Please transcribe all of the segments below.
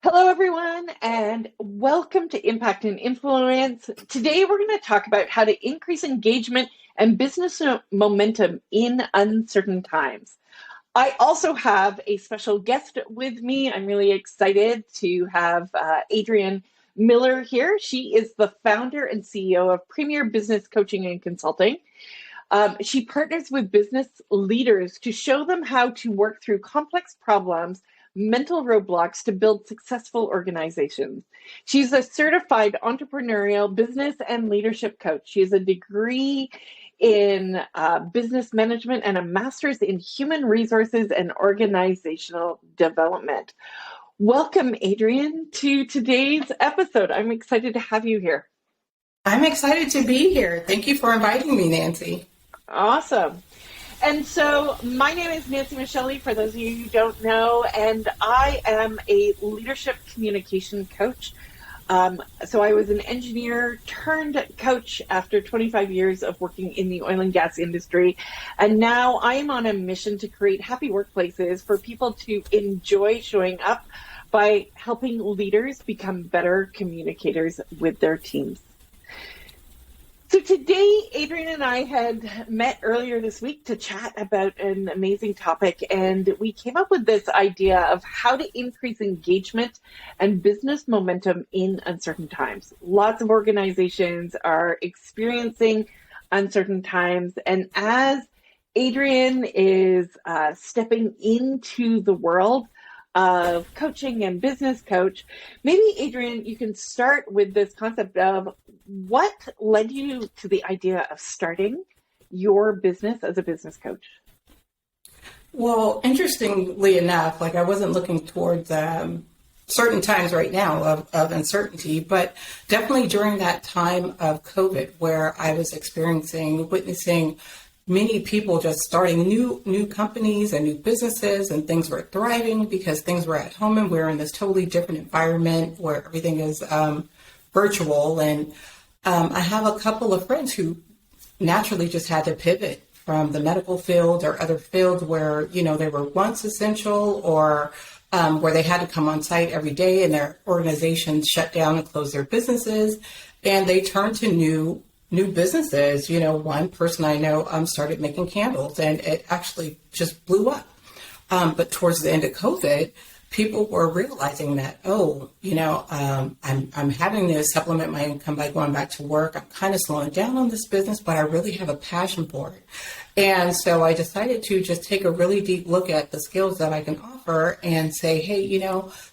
Hello, everyone, and welcome to Impact and Influence. Today, we're going to talk about how to increase engagement and business momentum in uncertain times. I also have a special guest with me. I'm really excited to have Adrienne Miller here. She is the founder and CEO of Premier Business Coaching and Consulting. She partners with business leaders to show them how to work through complex problems, mental roadblocks to build successful organizations. She's a certified entrepreneurial business and leadership coach. She has a degree in business management and a master's in human resources and organizational development. Welcome, Adrienne, to today's episode. I'm excited to have you here. I'm excited to be here. Thank you for inviting me, Nancy. Awesome. And so my name is Nancy Michieli, for those of you who don't know, and I am a leadership communication coach. So I was an engineer turned coach after 25 years of working in the oil and gas industry. And now I am on a mission to create happy workplaces for people to enjoy showing up by helping leaders become better communicators with their teams. So today, Adrienne and I had met earlier this week to chat about an amazing topic, and we came up with this idea of how to increase engagement and business momentum in uncertain times. Lots of organizations are experiencing uncertain times, and as Adrienne is stepping into the world of coaching and business coach, maybe Adrienne, you can start with this concept of what led you to the idea of starting your business as a business coach? Well, interestingly enough, I wasn't looking towards certain times right now of uncertainty, but definitely during that time of COVID where I was witnessing many people just starting new companies and new businesses, and things were thriving because things were at home and we're in this totally different environment where everything is virtual. And I have a couple of friends who naturally just had to pivot from the medical field or other fields where, they were once essential, or where they had to come on site every day and their organizations shut down and closed their businesses, and they turned to new businesses. One person I know started making candles, and it actually just blew up. But towards the end of COVID, people were realizing that, I'm having to supplement my income by going back to work. I'm kind of slowing down on this business, but I really have a passion for it. And so I decided to just take a really deep look at the skills that I can offer and say, hey,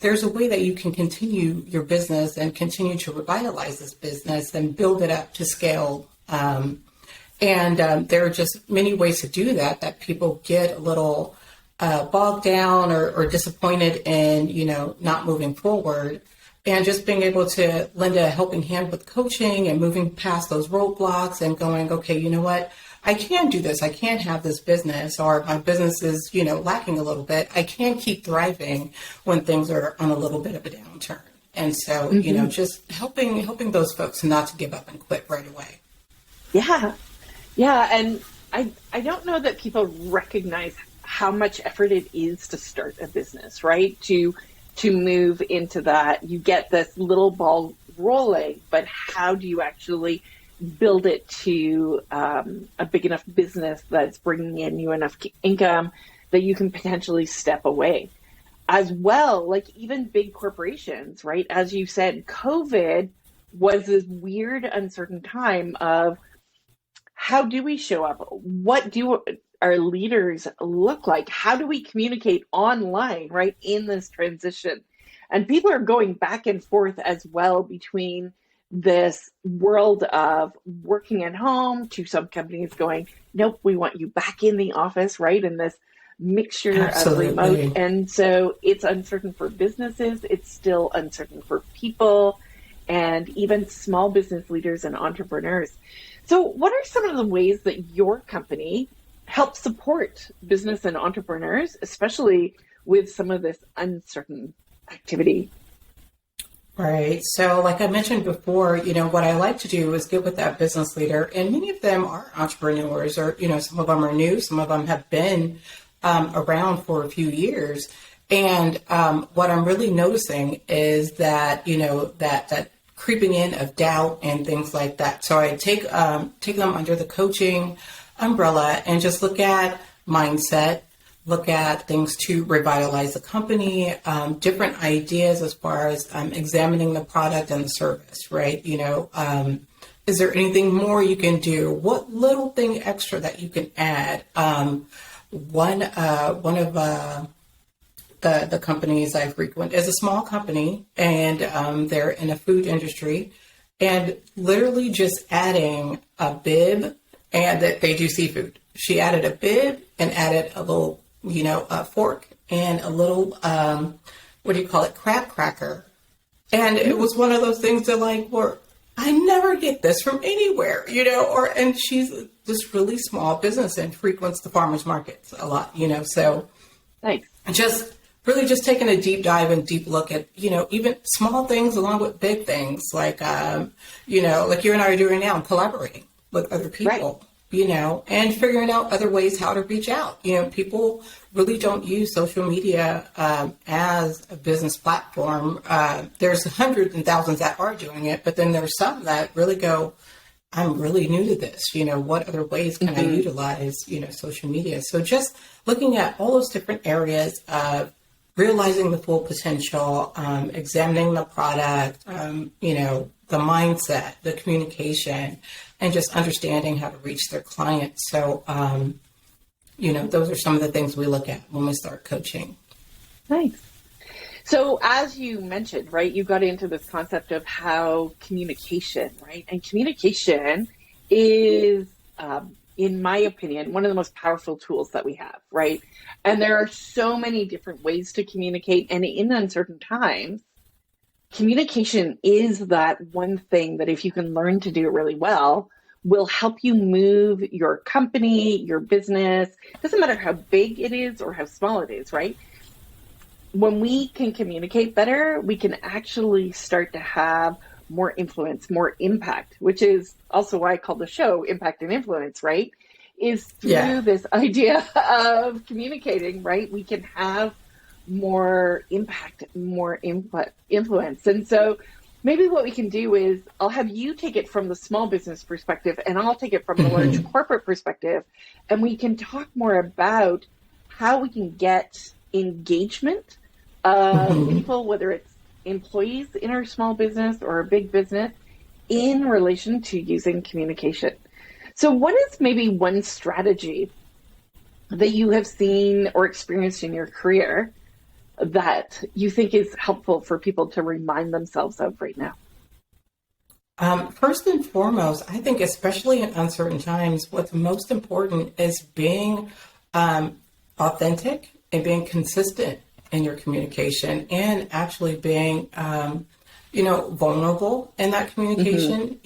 there's a way that you can continue your business and continue to revitalize this business and build it up to scale. There are just many ways to do that people get a little bogged down or disappointed in, not moving forward. And just being able to lend a helping hand with coaching and moving past those roadblocks and going, okay, you know what? I can do this. I can have this business, or my business is, lacking a little bit. I can keep thriving when things are on a little bit of a downturn. And so, just helping those folks not to give up and quit right away. Yeah. Yeah. And I don't know that people recognize how much effort it is to start a business, right? To move into that. You get this little ball rolling, but how do you actually build it to a big enough business that's bringing in you enough income that you can potentially step away? As well, even big corporations, right? As you said, COVID was this weird, uncertain time of how do we show up? What do our leaders look like? How do we communicate online, right, in this transition? And people are going back and forth as well between this world of working at home to some companies going, nope, we want you back in the office, right? And this mixture Absolutely. of remote. And so it's uncertain for businesses. It's still uncertain for people and even small business leaders and entrepreneurs. So what are some of the ways that your company helps support business and entrepreneurs, especially with some of this uncertain activity? Right. So like I mentioned before, what I like to do is get with that business leader, and many of them are entrepreneurs, or, some of them are new, some of them have been around for a few years. And what I'm really noticing is that, that creeping in of doubt and things like that. So I take them under the coaching umbrella and just look at mindset, look at things to revitalize the company, different ideas as far as examining the product and the service, right? Is there anything more you can do? What little thing extra that you can add? One of the companies I frequent is a small company, and they're in a food industry, and literally just adding a bib, and that they do seafood. She added a bib and added a little, a fork and a little, crab cracker. And it was one of those things that I never get this from anywhere, and she's this really small business and frequents the farmers markets a lot, so Thanks. Just really just taking a deep dive and deep look at, even small things along with big things like you and I are doing now, collaborating with other people, and figuring out other ways how to reach out. People really don't use social media as a business platform. There's hundreds and thousands that are doing it, but then there's some that really go, I'm really new to this. What other ways can I utilize, social media? So just looking at all those different areas of realizing the full potential, examining the product, the mindset, the communication, and just understanding how to reach their clients. So, those are some of the things we look at when we start coaching. Nice. So as you mentioned, right, you got into this concept of how communication, right? And communication is, in my opinion, one of the most powerful tools that we have, right? And there are so many different ways to communicate. And in uncertain times, communication is that one thing that if you can learn to do it really well, will help you move your company, your business. Doesn't matter how big it is or how small it is, right? When we can communicate better, we can actually start to have more influence, more impact, which is also why I call the show Impact and Influence, right? Is through this idea of communicating, right? We can have more impact, more influence. And so maybe what we can do is I'll have you take it from the small business perspective and I'll take it from the large corporate perspective. And we can talk more about how we can get engagement of people, whether it's employees in our small business or a big business, in relation to using communication. So what is maybe one strategy that you have seen or experienced in your career that you think is helpful for people to remind themselves of right now? First and foremost, I think especially in uncertain times, what's most important is being authentic and being consistent in your communication, and actually being, vulnerable in that communication,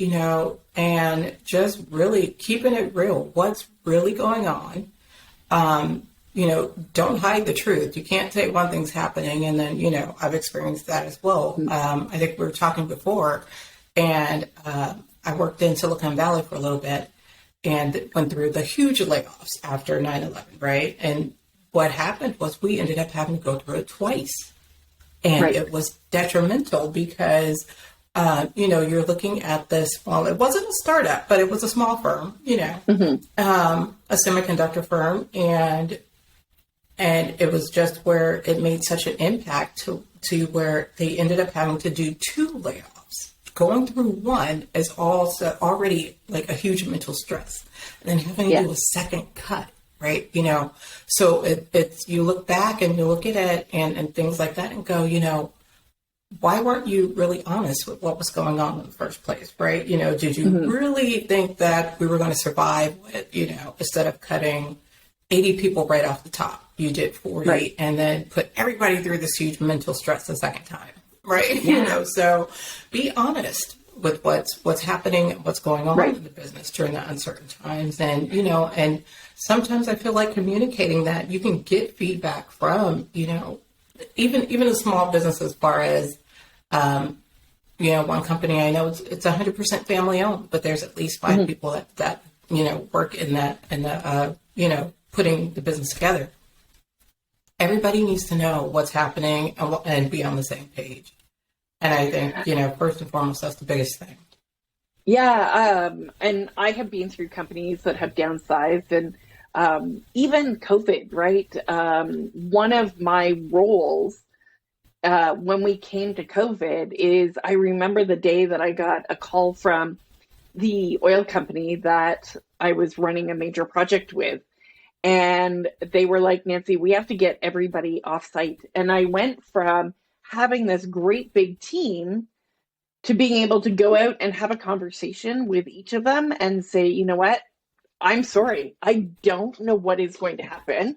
and just really keeping it real. What's really going on? Don't hide the truth. You can't say one thing's happening and then, I've experienced that as well. I think we were talking before, and I worked in Silicon Valley for a little bit and went through the huge layoffs after 9/11, right? And what happened was we ended up having to go through it twice. And it was detrimental because, you're looking at this, well, it wasn't a startup, but it was a small firm, a semiconductor firm. And it was just where it made such an impact to where they ended up having to do 2 layoffs. Going through one is also already like a huge mental stress. And then having to do a second cut. Right. So it's, you look back and you look at it and things like that and go, why weren't you really honest with what was going on in the first place? Right. Did you really think that we were going to survive with, instead of cutting 80 people right off the top, you did 40 and then put everybody through this huge mental stress the second time. Right. So be honest with what's happening, what's going on in the business during the uncertain times. And, and sometimes I feel like communicating that you can get feedback from, even a small business, as far as, one company I know, it's 100% family owned, but there's at least 5 people that work in the putting the business together. everybody needs to know what's happening and be on the same page. And I think, first and foremost, that's the biggest thing. Yeah, and I have been through companies that have downsized, and even COVID, right? One of my roles when we came to COVID is I remember the day that I got a call from the oil company that I was running a major project with. And they were like, Nancy, we have to get everybody off site. And I went from having this great big team to being able to go out and have a conversation with each of them and say, you know what? I'm sorry. I don't know what is going to happen.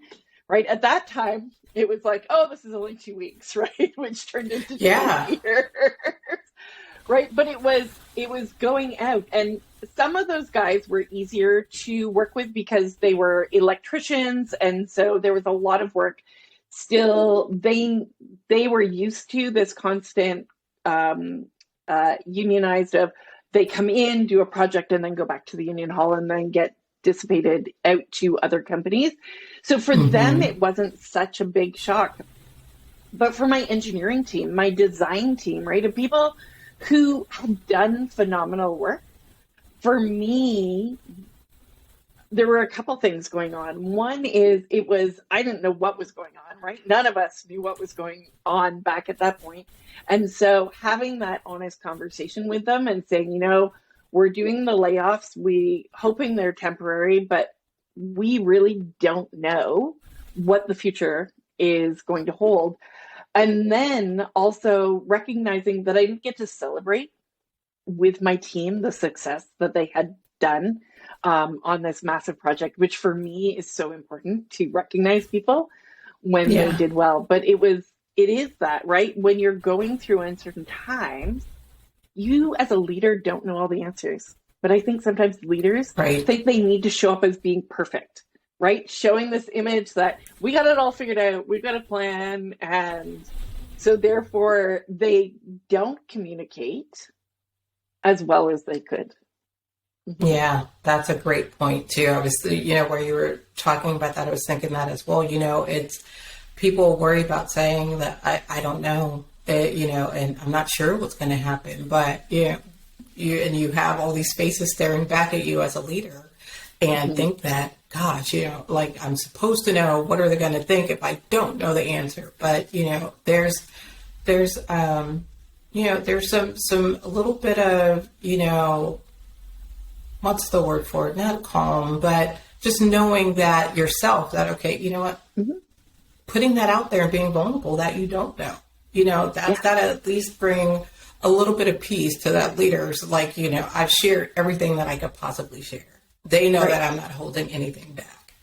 Right. At that time, it was like, oh, this is only 2 weeks, right? Which turned into 2 years. Right. But it was going out, and some of those guys were easier to work with because they were electricians. And so there was a lot of work. Still, they were used to this constant unionized of they come in, do a project, and then go back to the union hall and then get dissipated out to other companies. So for them, it wasn't such a big shock. But for my engineering team, my design team, right, of people who had done phenomenal work, for me, there were a couple things going on. One is I didn't know what was going on, right? None of us knew what was going on back at that point. And so having that honest conversation with them and saying, we're doing the layoffs, we hoping they're temporary, but we really don't know what the future is going to hold. And then also recognizing that I didn't get to celebrate with my team the success that they had done on this massive project, which for me is so important to recognize people when they did well. But it is that, right? When you're going through uncertain times, you as a leader don't know all the answers. But I think sometimes leaders think they need to show up as being perfect, right? Showing this image that we got it all figured out, we've got a plan. And so therefore they don't communicate as well as they could. Mm-hmm. Yeah, that's a great point too. I was, where you were talking about that, I was thinking that as well. It's people worry about saying that I don't know, and I'm not sure what's going to happen, but you have all these faces staring back at you as a leader and think that, gosh, like I'm supposed to know, what are they going to think if I don't know the answer? But, there's some a little bit of, what's the word for it? Not calm, but just knowing that yourself that, okay, you know what, putting that out there and being vulnerable that you don't know, that's got to at least bring a little bit of peace to that leaders. Like, I've shared everything that I could possibly share. They know that I'm not holding anything back.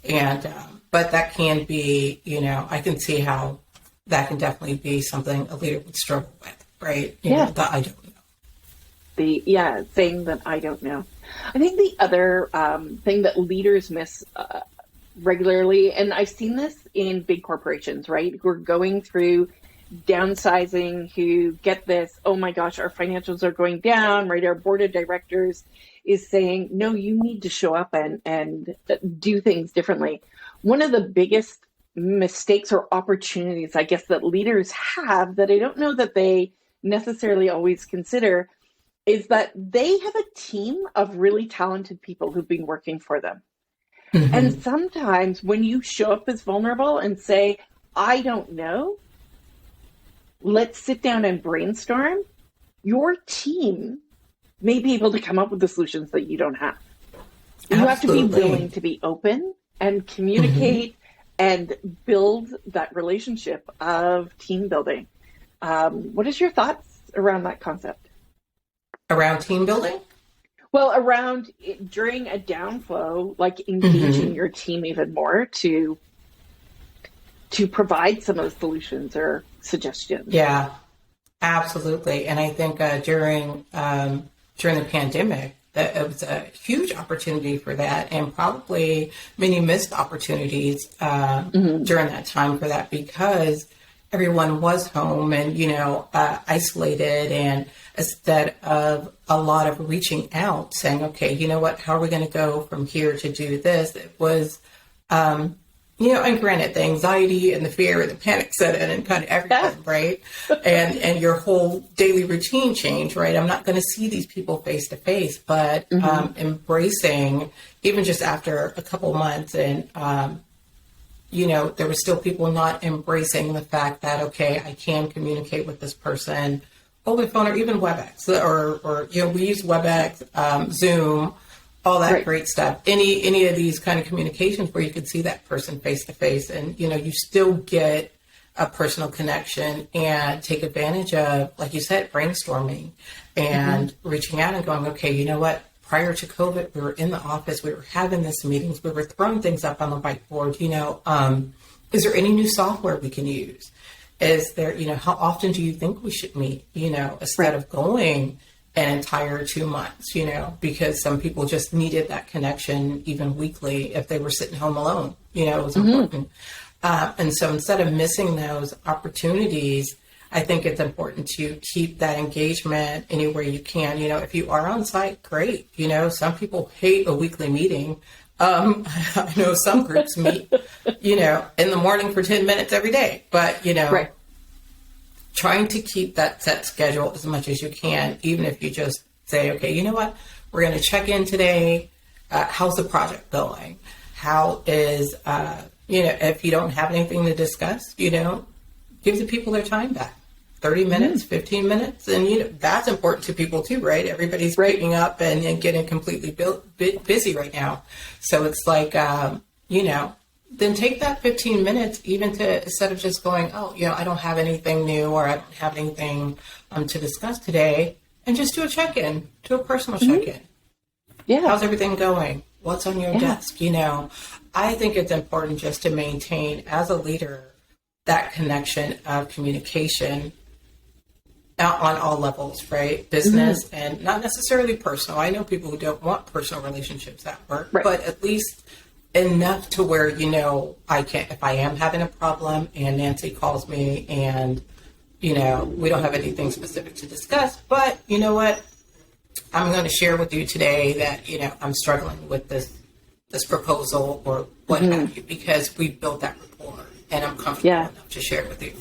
And, but that can be, I can see how that can definitely be something a leader would struggle with, right? That I don't know. Saying that I don't know. I think the other thing that leaders miss regularly, and I've seen this in big corporations, right? Who are going through downsizing, who get this, oh my gosh, our financials are going down, right? Our board of directors is saying, no, you need to show up and do things differently. One of the biggest mistakes or opportunities, I guess, that leaders have that I don't know that they necessarily always consider is that they have a team of really talented people who've been working for them. And sometimes when you show up as vulnerable and say, I don't know, let's sit down and brainstorm, your team may be able to come up with the solutions that you don't have. You have to be willing to be open and communicate and build that relationship of team building. What is your thoughts around that concept? Around team building? Well, around during a downflow, like engaging your team even more to provide some of the solutions or suggestions. Yeah, absolutely. And I think during the pandemic, that it was a huge opportunity for that, and probably many missed opportunities during that time for that, because everyone was home and, isolated, and instead of a lot of reaching out saying, okay, you know what, how are we going to go from here to do this? It was And granted, the anxiety and the fear and the panic set in and kind of everything, right? And your whole daily routine change, right? I'm not going to see these people face to face, but embracing, even just after a couple months, and there were still people not embracing the fact that, okay, I can communicate with this person over the phone or even WebEx, or we use WebEx, Zoom, all that great stuff. Any of these kind of communications where you could see that person face to face, and you still get a personal connection and take advantage of, like you said, brainstorming and reaching out and going, okay, you know what? Prior to COVID, we were in the office, we were having these meetings, we were throwing things up on the whiteboard. Is there any new software we can use? Is there, how often do you think we should meet? Instead of going an entire 2 months, because some people just needed that connection even weekly if they were sitting home alone, it was important. And so instead of missing those opportunities, I think it's important to keep that engagement anywhere you can. If you are on site, great. Some people hate a weekly meeting. I know some groups meet, in the morning for 10 minutes every day, but, trying to keep that set schedule as much as you can, even if you just say, okay, you know what, we're going to check in today. How's the project going? How is, if you don't have anything to discuss, give the people their time back. 30 minutes, 15 minutes. And, that's important to people too, right? Everybody's picking up and getting completely busy right now. So it's like, then take that 15 minutes even to, instead of just going, oh, I don't have anything new or I don't have anything to discuss today, and just do a check-in, do a personal check-in. Yeah. How's everything going? What's on your desk? I think it's important just to maintain, as a leader, that connection of communication on all levels, right? Business and not necessarily personal. I know people who don't want personal relationships at work, but at least enough to where, I can, if I am having a problem and Nancy calls me and, we don't have anything specific to discuss, but you know what? I'm going to share with you today that, I'm struggling with this proposal or what have you, because we've built that rapport and I'm comfortable enough to share it with you.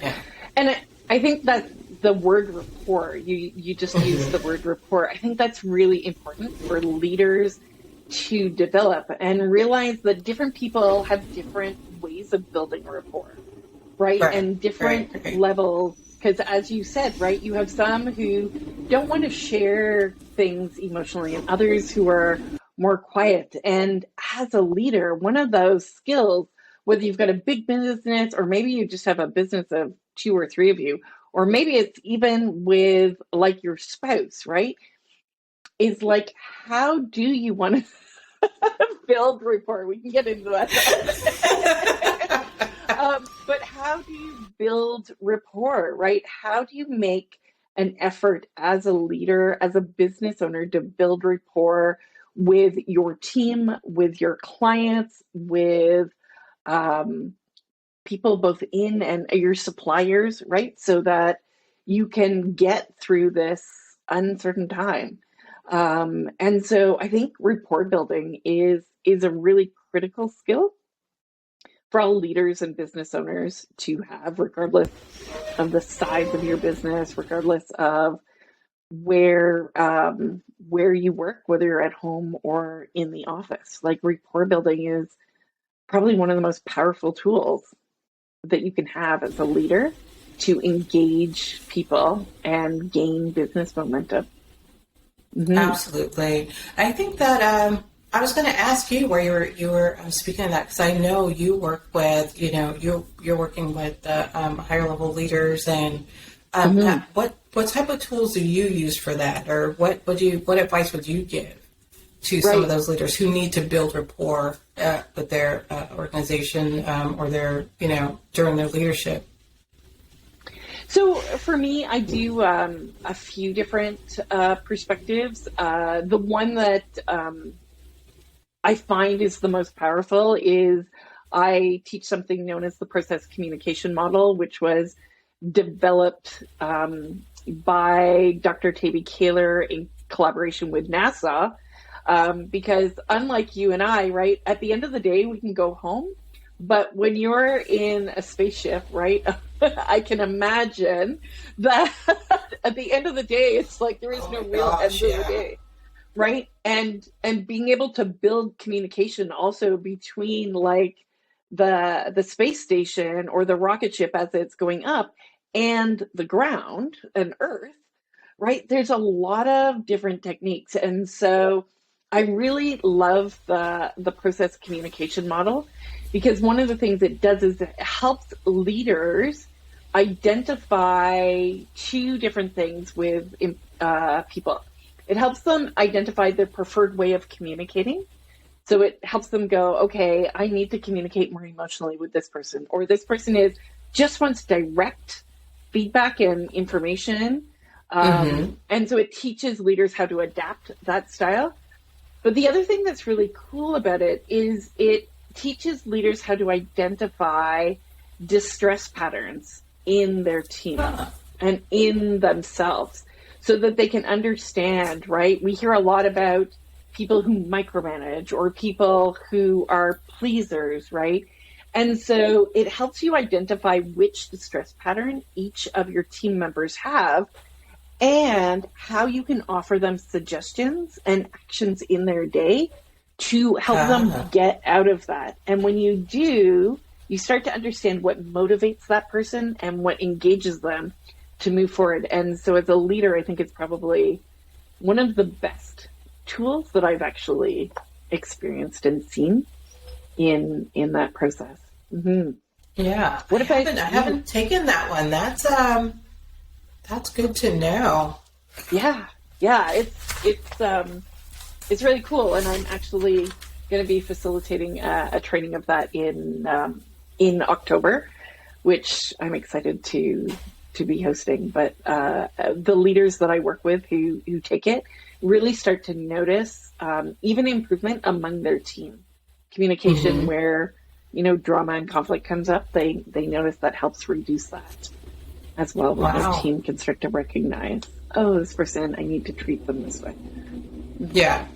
Yeah. And I think that the word rapport, you just used the word rapport. I think that's really important for leaders to develop and realize that different people have different ways of building rapport, right? And different levels. Because as you said, right, you have some who don't want to share things emotionally and others who are more quiet. And as a leader, one of those skills, whether you've got a big business or maybe you just have a business of 2 or 3 of you, or maybe it's even with like your spouse, right? Is like, how do you want to build rapport? We can get into that. But how do you build rapport, right? How do you make an effort as a leader, as a business owner, to build rapport with your team, with your clients, with people both in and your suppliers, right? So that you can get through this uncertain time. And so I think rapport building is a really critical skill for all leaders and business owners to have, regardless of the size of your business, regardless of where you work, whether you're at home or in the office. Like, rapport building is probably one of the most powerful tools that you can have as a leader to engage people and gain business momentum. Absolutely. I think that I was going to ask you where you were speaking of that, because I know you work with, you're working with higher level leaders, and what type of tools do you use for that, or what advice would you give to some of those leaders who need to build rapport with their organization or their during their leadership? So for me, I do a few different perspectives. The one that I find is the most powerful is I teach something known as the process communication model, which was developed by Dr. Tabby Kaler in collaboration with NASA. Because unlike you and I, right, at the end of the day, we can go home, But when you're in a spaceship, right, I can imagine that at the end of the day, it's like there is Oh no my real gosh, end of the yeah. day, right? And being able to build communication also between like the space station or the rocket ship as it's going up and the ground and Earth, right? There's a lot of different techniques. And so I really love the process communication model because one of the things it does is it helps leaders identify two different things with people. It helps them identify their preferred way of communicating. So it helps them go, okay, I need to communicate more emotionally with this person, or this person is just wants direct feedback and information. Mm-hmm. And so it teaches leaders how to adapt that style. But the other thing that's really cool about it is it teaches leaders how to identify distress patterns in their team Huh. and in themselves so that they can understand, right? We hear a lot about people who micromanage or people who are pleasers, right? And so it helps you identify which distress pattern each of your team members have and how you can offer them suggestions and actions in their day to help them Ah. get out of that. And when you do, you start to understand what motivates that person and what engages them to move forward. And so as a leader, I think it's probably one of the best tools that I've actually experienced and seen in that process. Mm-hmm. Yeah, What about I you? haven't taken that one. That's good to know. Yeah, yeah, it's really cool, and I'm actually going to be facilitating a training of that in October, which I'm excited to be hosting. But the leaders that I work with who take it really start to notice even improvement among their team communication, Hmm. where drama and conflict comes up. They notice that helps reduce that as well when their Wow. team can start to recognize, oh, this person, I need to treat them this way. Yeah.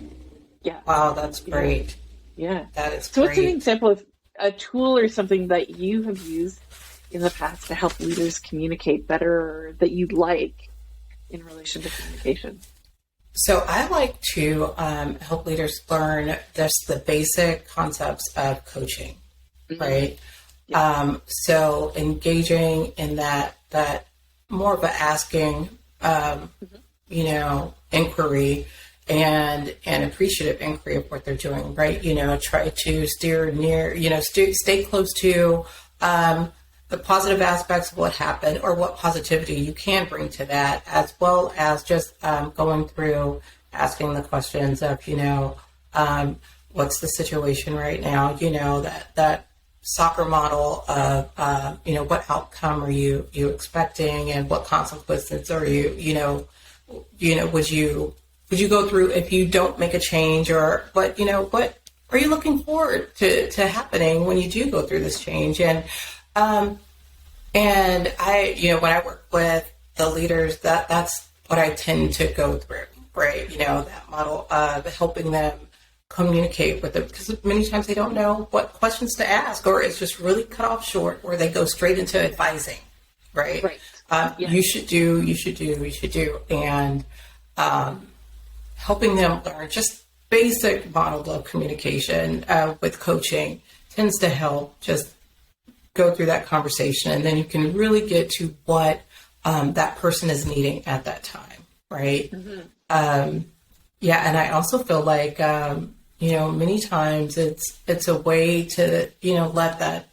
Yeah, Wow, that's yeah, great. yeah. That is So, what's an great. example of a tool or something that you have used in the past to help leaders communicate better, or that you'd like in relation to communication? So I like to help leaders learn just the basic concepts of coaching, Mm-hmm. right? Yeah. So engaging in that more of a asking, Mm-hmm. inquiry and appreciative inquiry of what they're doing, right? Try to steer near, stay close to the positive aspects of what happened or what positivity you can bring to that, as well as just going through asking the questions of, what's the situation right now? That soccer model of, what outcome are you expecting and what consequences are would you go through if you don't make a change, or what are you looking forward to happening when you do go through this change? And I, when I work with the leaders, that's what I tend to go through, right? That model of helping them communicate with them, because many times they don't know what questions to ask, or it's just really cut off short, or they go straight into advising, right? Right. Yeah. You should do, you should do, you should do. And helping them learn just basic models of communication with coaching tends to help just go through that conversation, and then you can really get to what that person is needing at that time, right? Mm-hmm. Yeah, and I also feel like many times it's a way to let that,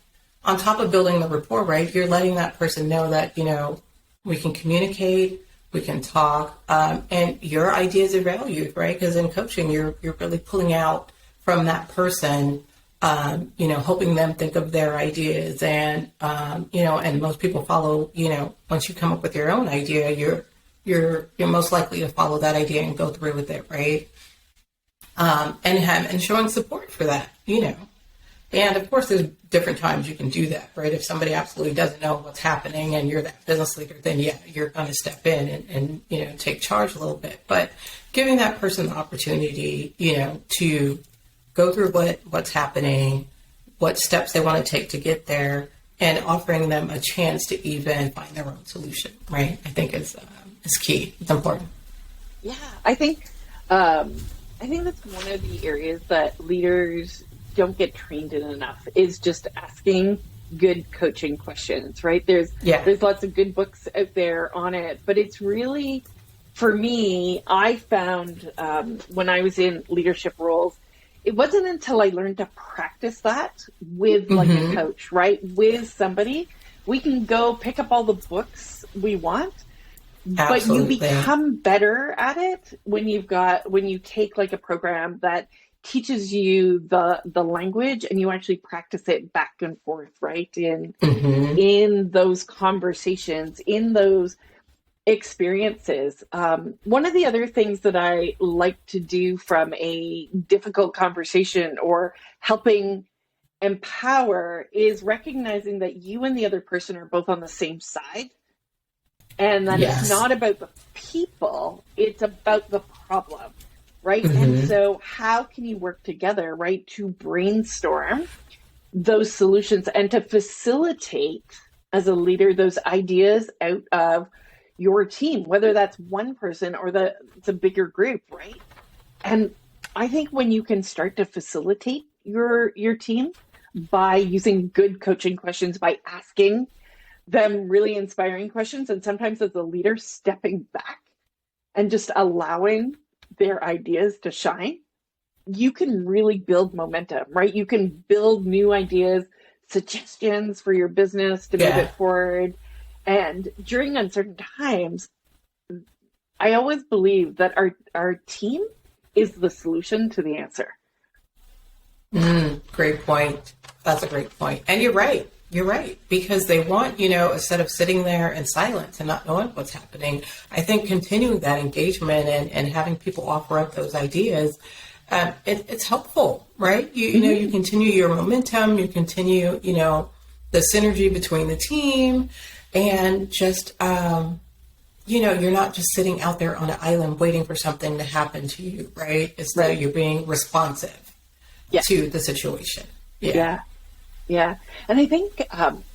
on top of building the rapport, right? You're letting that person know that we can communicate, we can talk, and your ideas are valued, right? Because in coaching, you're really pulling out from that person, helping them think of their ideas, and and most people follow. Once you come up with your own idea, you're most likely to follow that idea and go through with it, right? And showing support for that, And of course, there's different times you can do that, right? If somebody absolutely doesn't know what's happening and you're that business leader, then yeah, you're going to step in and take charge a little bit. But giving that person the opportunity, to go through what's happening, what steps they want to take to get there, and offering them a chance to even find their own solution, right? I think is key. It's important. Yeah, I think that's one of the areas that leaders don't get trained in enough, is just asking good coaching questions, right? There's lots of good books out there on it, but it's really, for me, I found when I was in leadership roles, it wasn't until I learned to practice that with like a coach, right? With somebody, we can go pick up all the books we want, but you become better at it when you take like a program that teaches you the language and you actually practice it back and forth, right? In those conversations, in those experiences. One of the other things that I like to do from a difficult conversation or helping empower is recognizing that you and the other person are both on the same side, and that it's not about the people, it's about the problem, right? And so how can you work together, right, to brainstorm those solutions and to facilitate, as a leader, those ideas out of your team, whether that's one person or it's a bigger group, right? And I think when you can start to facilitate your team by using good coaching questions, by asking them really inspiring questions, and sometimes as a leader stepping back and just allowing their ideas to shine, you can really build momentum, right? You can build new ideas, suggestions for your business to move it forward. And during uncertain times, I always believe that our team is the solution to the answer. Great point. That's a great point. And you're right. You're right. Because they want, instead of sitting there in silence and not knowing what's happening, I think continuing that engagement and having people offer up those ideas, it's helpful, right? You continue your momentum, you continue, the synergy between the team, and just, you're not just sitting out there on an island waiting for something to happen to you, right? It's that you're being responsive to the situation. Yeah. And I think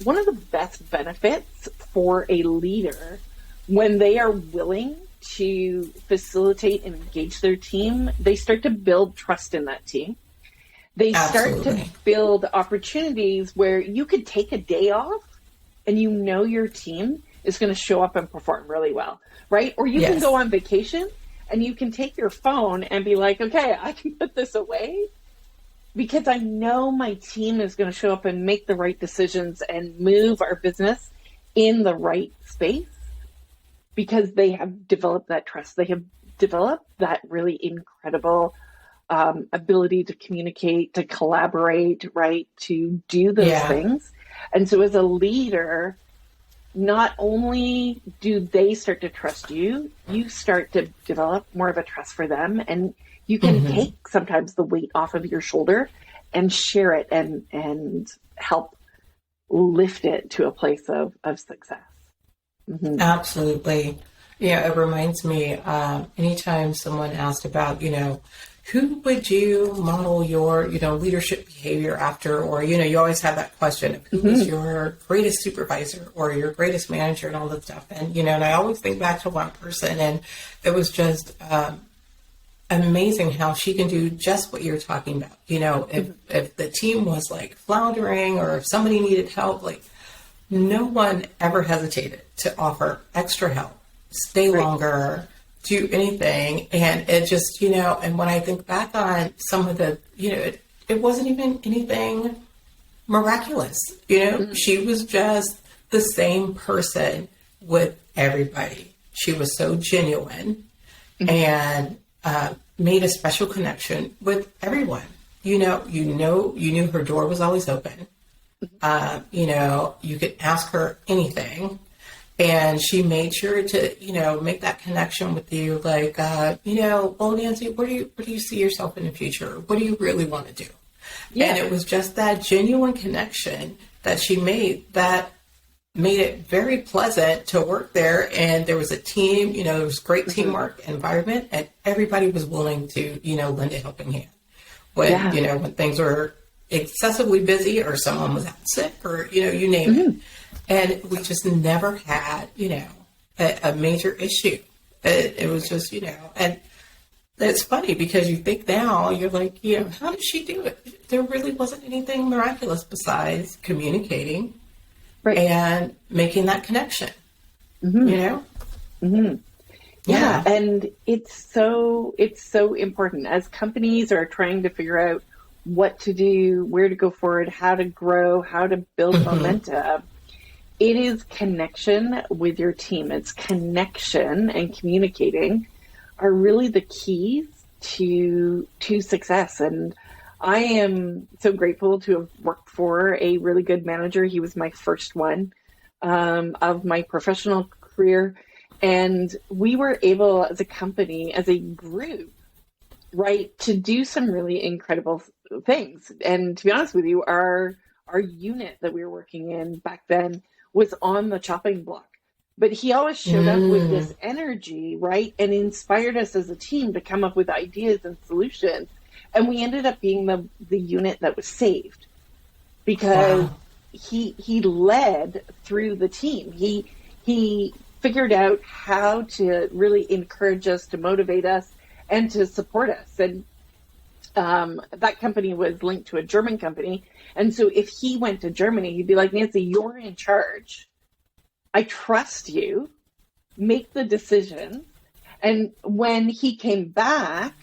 one of the best benefits for a leader when they are willing to facilitate and engage their team, they start to build trust in that team. They start to build opportunities where you could take a day off and your team is going to show up and perform really well, right? Or you can go on vacation and you can take your phone and be like, okay, I can put this away because I know my team is going to show up and make the right decisions and move our business in the right space because they have developed that trust. They have developed that really incredible ability to communicate, to collaborate, right? To do those things. And so as a leader, not only do they start to trust you, you start to develop more of a trust for them. And you can take sometimes the weight off of your shoulder and share it and help lift it to a place of success. Absolutely. Yeah, it reminds me, anytime someone asked about, who would you model your, leadership behavior after? Or, you always have that question of who is your greatest supervisor or your greatest manager and all that stuff. And, and I always think back to one person, and it was just amazing how she can do just what you're talking about. If the team was like floundering or if somebody needed help, like no one ever hesitated to offer extra help, stay longer, do anything. And it just, and when I think back on some of the, it wasn't even anything miraculous. She was just the same person with everybody. She was so genuine and made a special connection with everyone. You knew her door was always open. You could ask her anything. And she made sure to, make that connection with you. Like, well, Nancy, where do you see yourself in the future? What do you really want to do? Yeah. And it was just that genuine connection that she made that made it very pleasant to work there. And there was a team, there was great teamwork environment, and everybody was willing to, lend a helping hand when, when things were excessively busy or someone was out sick or, you name it. And we just never had, a major issue. It was just, and it's funny because you think now, you're like, how did she do it? There really wasn't anything miraculous besides communicating and making that connection, Yeah. And it's so important as companies are trying to figure out what to do, where to go forward, how to grow, how to build momentum. It is connection with your team. It's connection and communicating are really the keys to success. And I am so grateful to have worked for a really good manager. He was my first one of my professional career. And we were able as a company, as a group, right, to do some really incredible things. And to be honest with you, our unit that we were working in back then was on the chopping block. But he always showed up with this energy, right, and inspired us as a team to come up with ideas and solutions. And we ended up being the unit that was saved because he led through the team. He figured out how to really encourage us, to motivate us, and to support us. And that company was linked to a German company. And so if he went to Germany, he'd be like, Nancy, you're in charge. I trust you. Make the decision. And when he came back,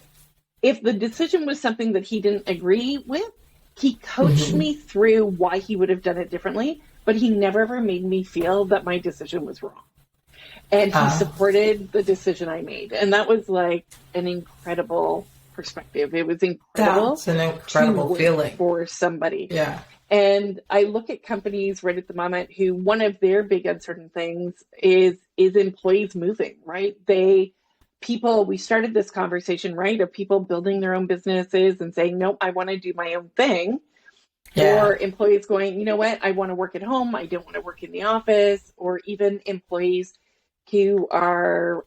if the decision was something that he didn't agree with, he coached me through why he would have done it differently, but he never ever made me feel that my decision was wrong. And he supported the decision I made. And that was like an incredible perspective. It was incredible. That's an incredible feeling for somebody. Yeah. And I look at companies right at the moment who one of their big uncertain things is employees moving, right? We started this conversation, right, of people building their own businesses and saying, no, I want to do my own thing. Yeah. Or employees going, you know what, I want to work at home. I don't want to work in the office. Or even employees who are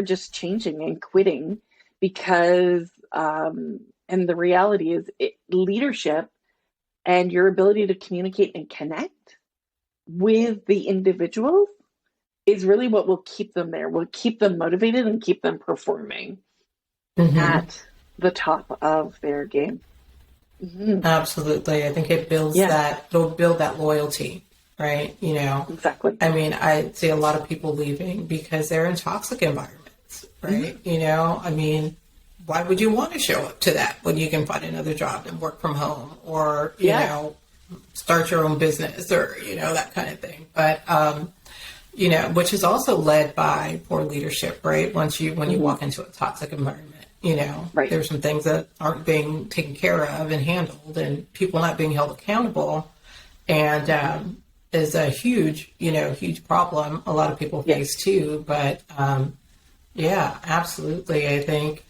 just changing and quitting because, and the reality is leadership and your ability to communicate and connect with the individuals is really what will keep them there, will keep them motivated and keep them performing at the top of their game. Absolutely. I think it builds it'll build that loyalty, right? Exactly. I mean, I see a lot of people leaving because they're in toxic environments, right? I mean, why would you want to show up to that when you can find another job and work from home or, you know, start your own business or, that kind of thing. But, which is also led by poor leadership, right? When you walk into a toxic environment, there's some things that aren't being taken care of and handled and people not being held accountable and, is a huge problem a lot of people face too. But, absolutely. I think,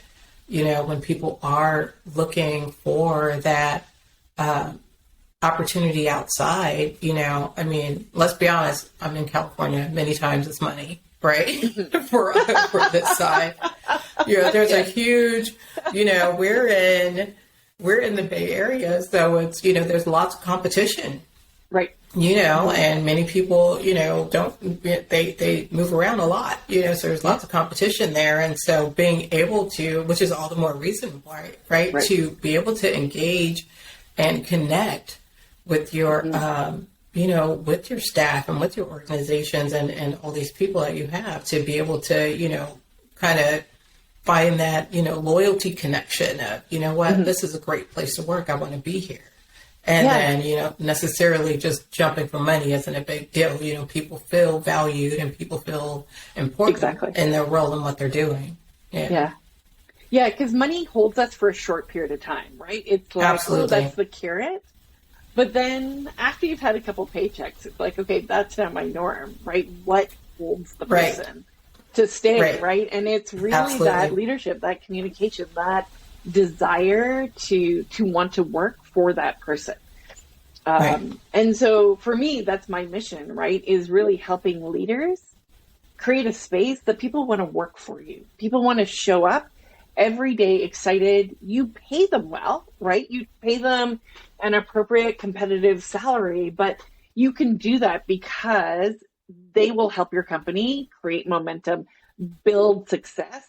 when people are looking for that, opportunity outside, I mean, let's be honest, I'm in California, many times it's money, right? for this side, there's a huge, we're in the Bay Area, so it's, there's lots of competition, right? And many people, they move around a lot, so there's lots of competition there. And so being able to, which is all the more reason why, right. To be able to engage and connect with your, with your staff and with your organizations and all these people that you have to be able to, kind of find that, loyalty connection of, this is a great place to work. I want to be here. And then, necessarily just jumping for money isn't a big deal. People feel valued and people feel important in their role and what they're doing. Yeah. Yeah, because money holds us for a short period of time, right? It's like, that's the carrot. But then after you've had a couple paychecks, it's like, okay, that's not my norm, right? What holds the person to stay, right? And it's really that leadership, that communication, that desire to want to work for that person. And so for me, that's my mission, right? Is really helping leaders create a space that people want to work for you. People want to show up every day excited. You pay them well, right? You pay them an appropriate competitive salary, but you can do that because they will help your company create momentum, build success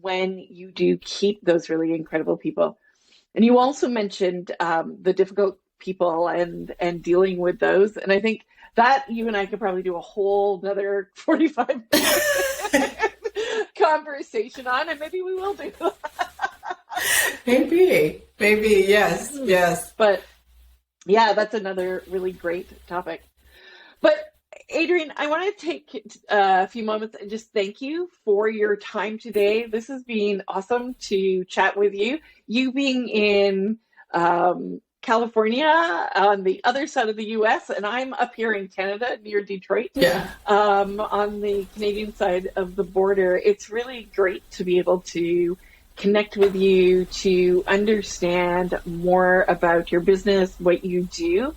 when you do keep those really incredible people. And you also mentioned the difficult people and dealing with those. And I think that you and I could probably do a whole another 45-minute conversation on, and maybe we will do. Maybe, yes. But yeah, that's another really great topic. But Adrian, I want to take a few moments and just thank you for your time today. This has been awesome to chat with you. You being in California on the other side of the US, and I'm up here in Canada near Detroit, on the Canadian side of the border. It's really great to be able to connect with you, to understand more about your business, what you do.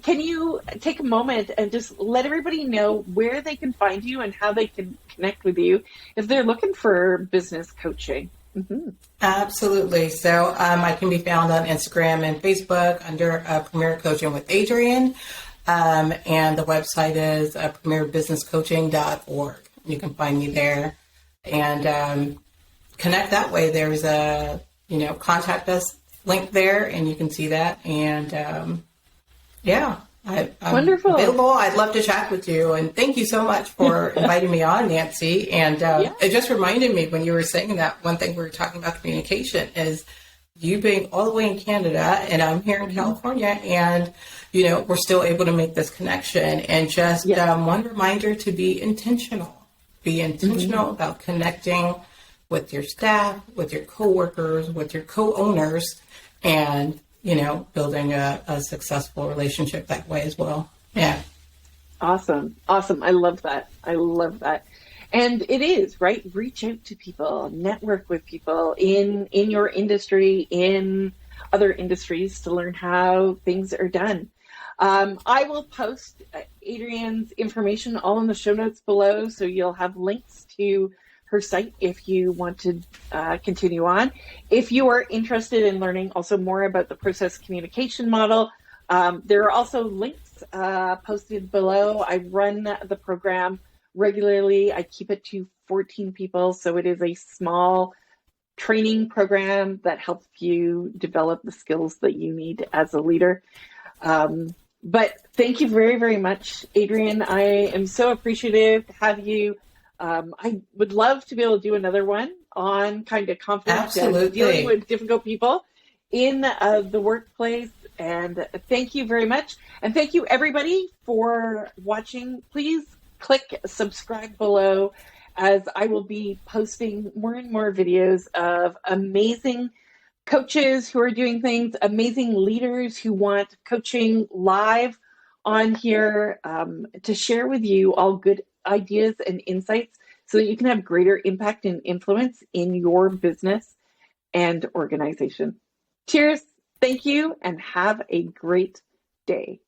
Can you take a moment and just let everybody know where they can find you and how they can connect with you if they're looking for business coaching? Mm-hmm. Absolutely. So I can be found on Instagram and Facebook under Premier Coaching with Adrian. And the website is premierbusinesscoaching.org. You can find me there and connect that way. There's a, contact us link there, and you can see that. And I'm Wonderful. Available. I'd love to chat with you. And thank you so much for inviting me on, Nancy. And It just reminded me when you were saying that, one thing we were talking about communication is you being all the way in Canada and I'm here in California, and, we're still able to make this connection. And just one reminder to be intentional. Be intentional about connecting with your staff, with your coworkers, with your co-owners, and building a successful relationship that way as well. Yeah. Awesome. I love that. And it is, right? Reach out to people, network with people in your industry, in other industries to learn how things are done. I will post Adrian's information all in the show notes below, so you'll have links to her site if you want to continue on. If you are interested in learning also more about the process communication model, there are also links posted below. I run the program regularly. I keep it to 14 people, so it is a small training program that helps you develop the skills that you need as a leader. But thank you very, very much, Adrian. I am so appreciative to have you. I would love to be able to do another one on kind of conflict and dealing with difficult people in the workplace. And thank you very much. And thank you, everybody, for watching. Please click subscribe below, as I will be posting more and more videos of amazing coaches who are doing things, amazing leaders who want coaching live on here to share with you all good ideas and insights so that you can have greater impact and influence in your business and organization. Cheers, thank you, and have a great day.